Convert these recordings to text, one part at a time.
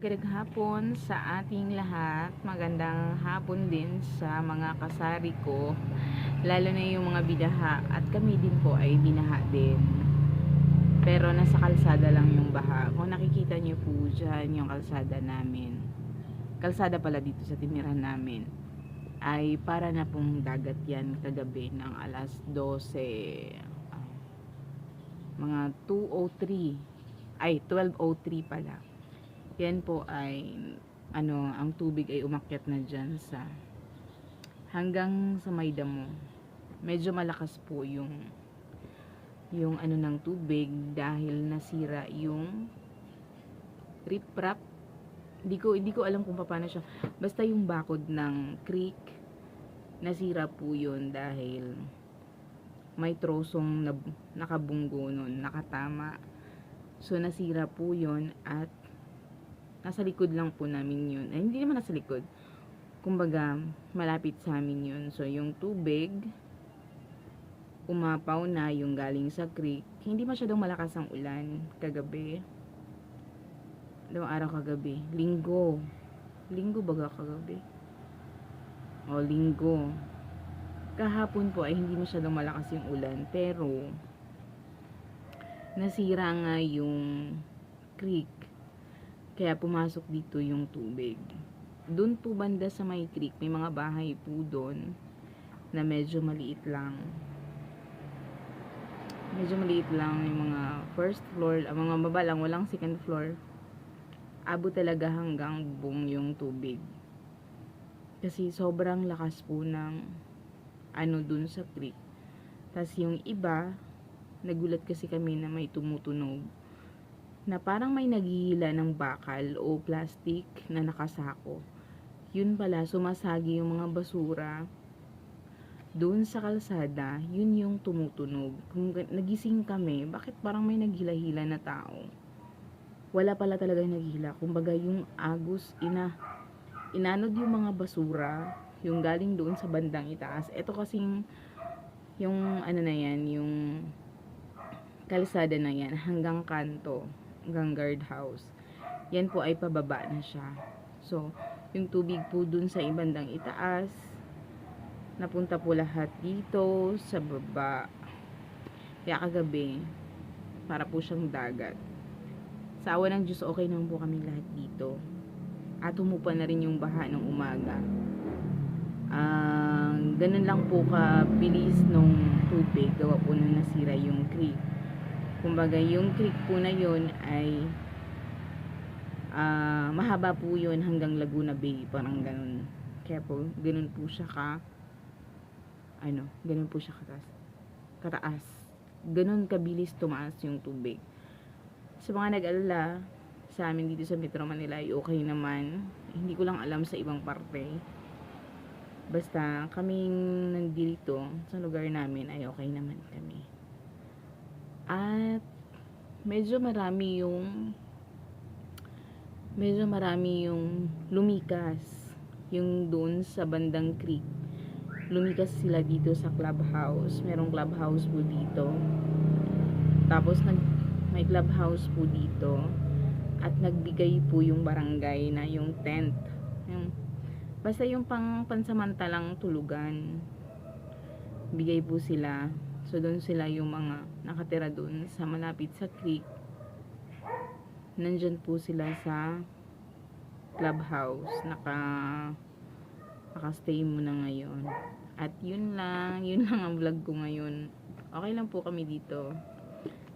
Magandang hapon sa ating lahat. Magandang hapon din sa mga kasari ko, lalo na yung mga bidaha, at kami din po ay binaha din. Pero nasa kalsada lang yung baha. Kung nakikita niyo po dyan yung kalsada namin, kalsada pala dito sa tiniran namin, ay para na pong dagat yan kagabi ng alas 12, mga 2:03, ay 12:03 pala. Yan po ay ang tubig ay umakyat na dyan sa hanggang sa may damo. Medyo malakas po yung ng tubig dahil nasira yung riprap. Hindi ko alam kung paano siya. Basta yung bakod ng creek nasira po yun dahil may trosong nakabunggo nun, nakatama. So nasira po yun at nasa likod lang po namin yun. Ay, hindi naman nasa likod. Kumbaga, malapit sa amin yun. So, yung tubig, umapaw na yung galing sa creek. Hindi masyadong malakas ang ulan kagabi. Dalawang araw kagabi. Linggo. Linggo baga kagabi? O, linggo. Kahapon po ay hindi masyadong malakas yung ulan. Pero, nasira nga yung creek. Kaya pumasok dito yung tubig. Doon po banda sa may creek, may mga bahay po doon na medyo maliit lang. Medyo maliit lang yung mga first floor, ang mga baba lang, walang second floor. Abot talaga hanggang bubong yung tubig. Kasi sobrang lakas po ng doon sa creek. Tapos yung iba, nagulat kasi kami na may tumutunog na parang may naghihila ng bakal o plastic na nakasako. Yun pala, sumasagi yung mga basura doon sa kalsada, yun yung tumutunog. Kung nagising kami, bakit parang may naghila-hila na tao? Wala pala talaga yung naghila. Kumbaga yung agos, inanod yung mga basura, yung galing doon sa bandang itaas. Ito kasing, yung na yan, yung kalsada na yan, hanggang kanto, hanggang guardhouse. Yan po ay pababa na siya. So, yung tubig po dun sa ibandang itaas, napunta po lahat dito sa baba. Kaya kagabi, para po siyang dagat. Sa awa ng Diyos, okay naman po kami lahat dito. At humupa na rin yung baha ng umaga. Ganun lang po kabilis nung tubig, gawa po nung nasira yung creek. Kumbaga, yung creek po na yun ay mahaba po yun hanggang Laguna Bay, parang ganun. Kaya po, ganun po siya ganun po siya kataas. Ganun kabilis tumaas yung tubig. Sa mga nag-alala, sa amin dito sa Metro Manila ay okay naman. Hindi ko lang alam sa ibang parte. Basta kaming nandito sa lugar namin ay okay naman kami. At medyo marami yung lumikas yung doon sa bandang creek. Lumikas sila dito sa clubhouse. Merong clubhouse po dito. Tapos may clubhouse po dito. At nagbigay po yung barangay na yung tent. Basta yung pansamantalang tulugan. Bigay po sila. So doon sila yung mga nakatira doon sa malapit sa creek. Nandyan po sila sa clubhouse. Naka-stay muna ngayon. At yun lang ang vlog ko ngayon. Okay lang po kami dito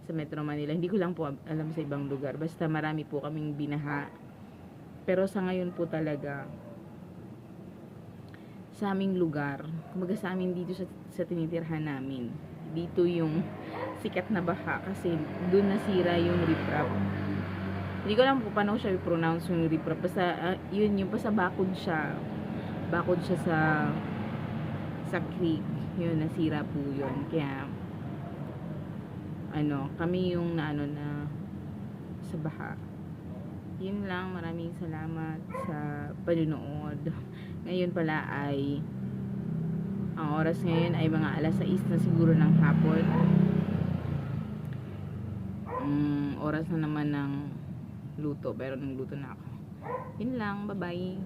sa Metro Manila. Hindi ko lang po alam sa ibang lugar. Basta marami po kaming binaha. Pero sa ngayon po talaga, sa aming lugar, kumbaga sa amin dito sa tinitirhan namin, dito yung sikat na baha kasi doon nasira yung riprap. Hindi ko alam kung paano siya i-pronounce yung riprap. Basta yun yung basta bakod siya sa creek. Yun, nasira po yun. Kaya kami yung na sa baha. Yun lang, maraming salamat sa panunood. Ngayon pala ay ang oras ngayon ay mga alas 6 na siguro ng hapon. Oras na naman ng luto, pero nagluto na ako. Yun lang, bye-bye.